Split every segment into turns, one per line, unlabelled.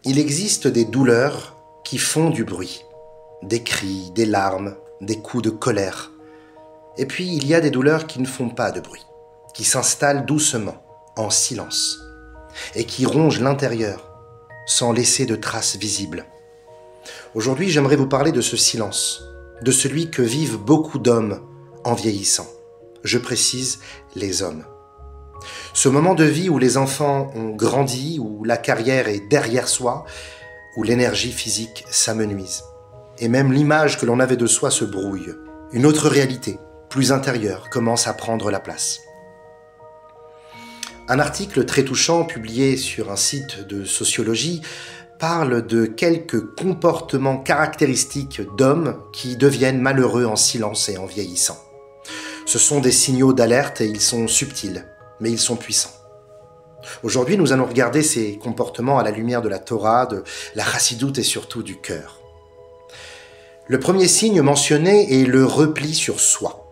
Il existe des douleurs qui font du bruit, des cris, des larmes, des coups de colère. Et puis il y a des douleurs qui ne font pas de bruit, qui s'installent doucement, en silence, et qui rongent l'intérieur, sans laisser de traces visibles. Aujourd'hui, j'aimerais vous parler de ce silence, de celui que vivent beaucoup d'hommes en vieillissant. Je précise, les hommes. Ce moment de vie où les enfants ont grandi, où la carrière est derrière soi, où l'énergie physique s'amenuise. Et même l'image que l'on avait de soi se brouille. Une autre réalité, plus intérieure, commence à prendre la place. Un article très touchant publié sur un site de sociologie parle de quelques comportements caractéristiques d'hommes qui deviennent malheureux en silence et en vieillissant. Ce sont des signaux d'alerte et ils sont subtils, mais ils sont puissants. Aujourd'hui, nous allons regarder ces comportements à la lumière de la Torah, de la chassidoute et surtout du cœur. Le premier signe mentionné est le repli sur soi.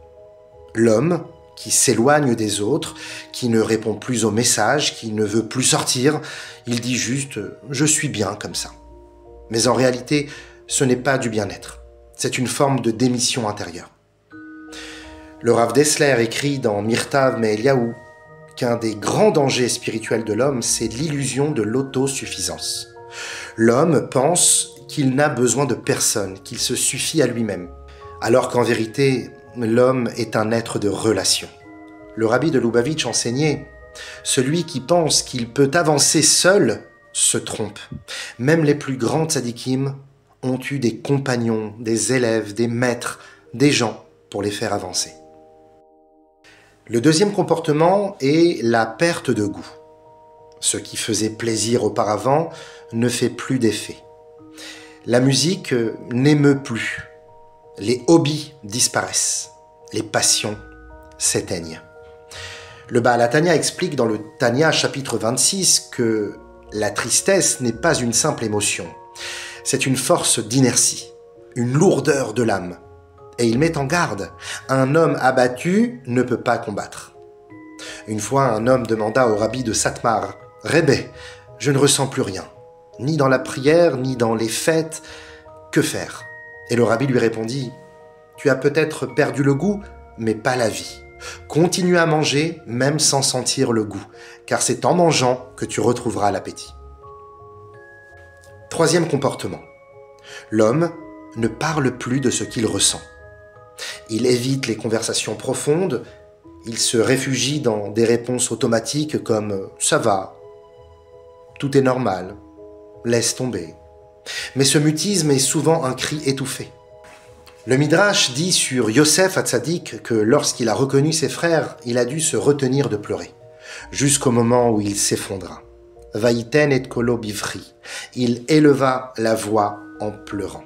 L'homme qui s'éloigne des autres, qui ne répond plus aux messages, qui ne veut plus sortir, il dit juste « je suis bien comme ça ». Mais en réalité, ce n'est pas du bien-être. C'est une forme de démission intérieure. Le Rav Dessler écrit dans Mirtav Me'Eliyahu qu'un des grands dangers spirituels de l'homme, c'est l'illusion de l'autosuffisance. L'homme pense qu'il n'a besoin de personne, qu'il se suffit à lui-même, alors qu'en vérité, l'homme est un être de relation. Le rabbi de Lubavitch enseignait « Celui qui pense qu'il peut avancer seul se trompe. Même les plus grands tzadikim ont eu des compagnons, des élèves, des maîtres, des gens pour les faire avancer. » Le deuxième comportement est la perte de goût. Ce qui faisait plaisir auparavant ne fait plus d'effet. La musique n'émeut plus. Les hobbies disparaissent. Les passions s'éteignent. Le Baal HaTanya explique dans le Tanya chapitre 26 que la tristesse n'est pas une simple émotion. C'est une force d'inertie, une lourdeur de l'âme. Et il met en garde, un homme abattu ne peut pas combattre. Une fois, un homme demanda au rabbi de Satmar, « Rebbe, je ne ressens plus rien, ni dans la prière, ni dans les fêtes, que faire ?» Et le rabbi lui répondit, « Tu as peut-être perdu le goût, mais pas la vie. Continue à manger, même sans sentir le goût, car c'est en mangeant que tu retrouveras l'appétit. » Troisième comportement. L'homme ne parle plus de ce qu'il ressent. Il évite les conversations profondes, il se réfugie dans des réponses automatiques comme « ça va »,« tout est normal »,« laisse tomber ». Mais ce mutisme est souvent un cri étouffé. Le Midrash dit sur Yosef Hatzadik que lorsqu'il a reconnu ses frères, il a dû se retenir de pleurer, jusqu'au moment où il s'effondra. Vaïten et kolo bivri. Il éleva la voix en pleurant.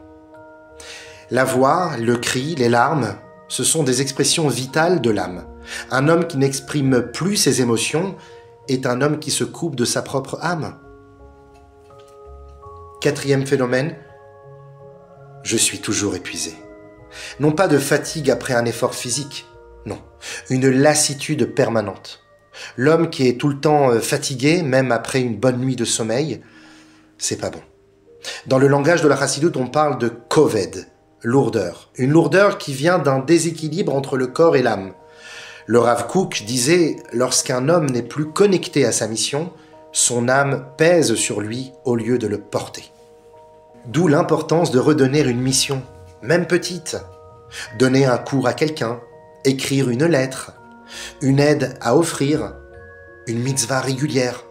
La voix, le cri, les larmes, ce sont des expressions vitales de l'âme. Un homme qui n'exprime plus ses émotions est un homme qui se coupe de sa propre âme. Quatrième phénomène, je suis toujours épuisé. Non pas de fatigue après un effort physique, non, une lassitude permanente. L'homme qui est tout le temps fatigué, même après une bonne nuit de sommeil, c'est pas bon. Dans le langage de la chassidoute, on parle de koved, lourdeur. Une lourdeur qui vient d'un déséquilibre entre le corps et l'âme. Le Rav Kook disait, lorsqu'un homme n'est plus connecté à sa mission, son âme pèse sur lui au lieu de le porter. D'où l'importance de redonner une mission, même petite. Donner un cours à quelqu'un, écrire une lettre, une aide à offrir, une mitzvah régulière.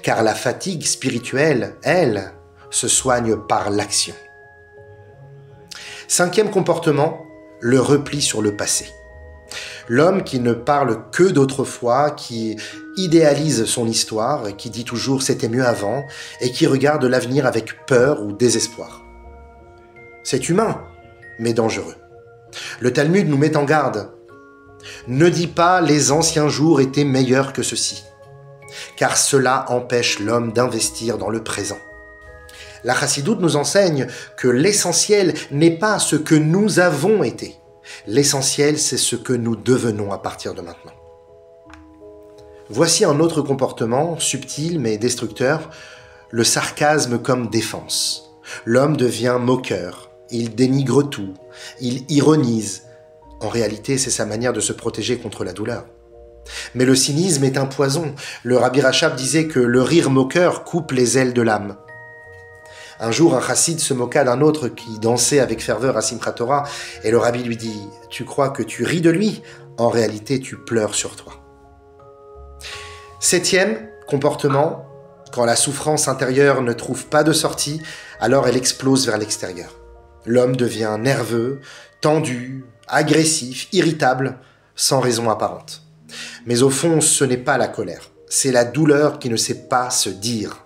Car la fatigue spirituelle, elle, se soigne par l'action. Cinquième comportement, le repli sur le passé. L'homme qui ne parle que d'autrefois, qui idéalise son histoire, qui dit toujours « c'était mieux avant » et qui regarde l'avenir avec peur ou désespoir. C'est humain, mais dangereux. Le Talmud nous met en garde. Ne dis pas « les anciens jours étaient meilleurs que ceux-ci », car cela empêche l'homme d'investir dans le présent. La chassidoute nous enseigne que l'essentiel n'est pas ce que nous avons été. L'essentiel, c'est ce que nous devenons à partir de maintenant. Voici un autre comportement, subtil mais destructeur, le sarcasme comme défense. L'homme devient moqueur, il dénigre tout, il ironise. En réalité, c'est sa manière de se protéger contre la douleur. Mais le cynisme est un poison. Le Rabbi Rachab disait que le rire moqueur coupe les ailes de l'âme. Un jour, un chassid se moqua d'un autre qui dansait avec ferveur à Simchat Torah, et le rabbi lui dit « Tu crois que tu ris de lui ? En réalité, tu pleures sur toi. » 7e comportement, quand la souffrance intérieure ne trouve pas de sortie, alors elle explose vers l'extérieur. L'homme devient nerveux, tendu, agressif, irritable, sans raison apparente. Mais au fond, ce n'est pas la colère, c'est la douleur qui ne sait pas se dire.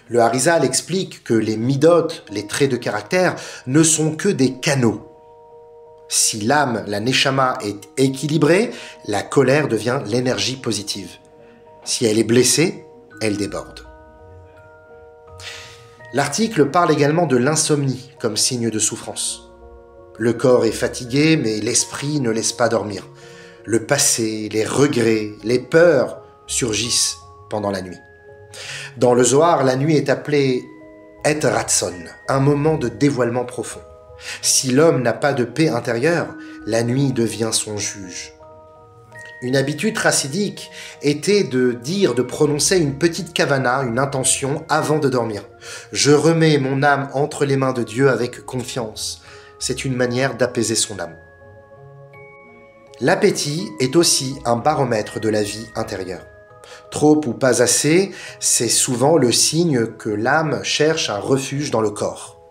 Le Harizal explique que les midot, les traits de caractère, ne sont que des canaux. Si l'âme, la neshama, est équilibrée, la colère devient l'énergie positive. Si elle est blessée, elle déborde. L'article parle également de l'insomnie comme signe de souffrance. Le corps est fatigué, mais l'esprit ne laisse pas dormir. Le passé, les regrets, les peurs surgissent pendant la nuit. Dans le Zohar, la nuit est appelée Et Ratzon, un moment de dévoilement profond. Si l'homme n'a pas de paix intérieure, la nuit devient son juge. Une habitude chassidique était de prononcer une petite kavana, une intention, avant de dormir. Je remets mon âme entre les mains de Dieu avec confiance. C'est une manière d'apaiser son âme. L'appétit est aussi un baromètre de la vie intérieure. Trop ou pas assez, c'est souvent le signe que l'âme cherche un refuge dans le corps.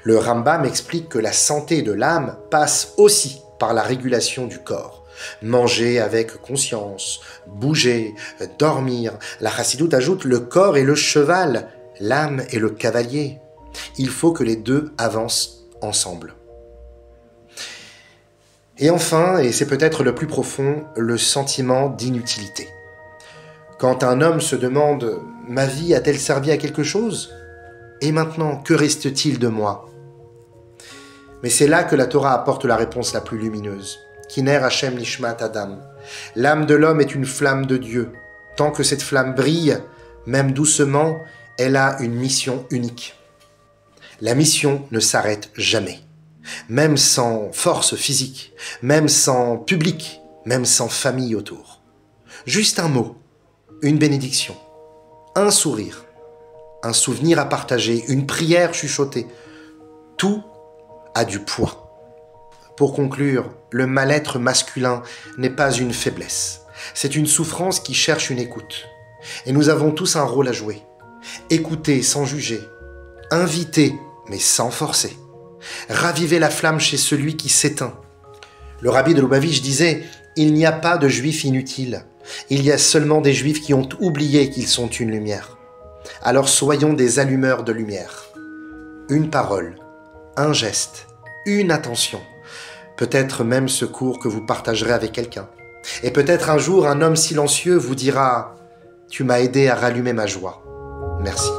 Le Rambam explique que la santé de l'âme passe aussi par la régulation du corps. Manger avec conscience, bouger, dormir. La chassidoute ajoute le corps est le cheval, l'âme est le cavalier. Il faut que les deux avancent ensemble. Et enfin, et c'est peut-être le plus profond, le sentiment d'inutilité. Quand un homme se demande « Ma vie a-t-elle servi à quelque chose ? Et maintenant, que reste-t-il de moi ?» Mais c'est là que la Torah apporte la réponse la plus lumineuse. « Kiner Hashem Nishmat Adam » L'âme de l'homme est une flamme de Dieu. Tant que cette flamme brille, même doucement, elle a une mission unique. La mission ne s'arrête jamais. Même sans force physique, même sans public, même sans famille autour. Juste un mot, une bénédiction, un sourire, un souvenir à partager, une prière chuchotée. Tout a du poids. Pour conclure, le mal-être masculin n'est pas une faiblesse. C'est une souffrance qui cherche une écoute. Et nous avons tous un rôle à jouer. Écouter sans juger. Inviter, mais sans forcer. Raviver la flamme chez celui qui s'éteint. Le rabbi de Lubavitch disait « Il n'y a pas de juifs inutiles. Il y a seulement des juifs qui ont oublié qu'ils sont une lumière. Alors soyons des allumeurs de lumière. Une parole, un geste, une attention. Peut-être même ce cours que vous partagerez avec quelqu'un. Et peut-être un jour, un homme silencieux vous dira « Tu m'as aidé à rallumer ma joie. Merci. »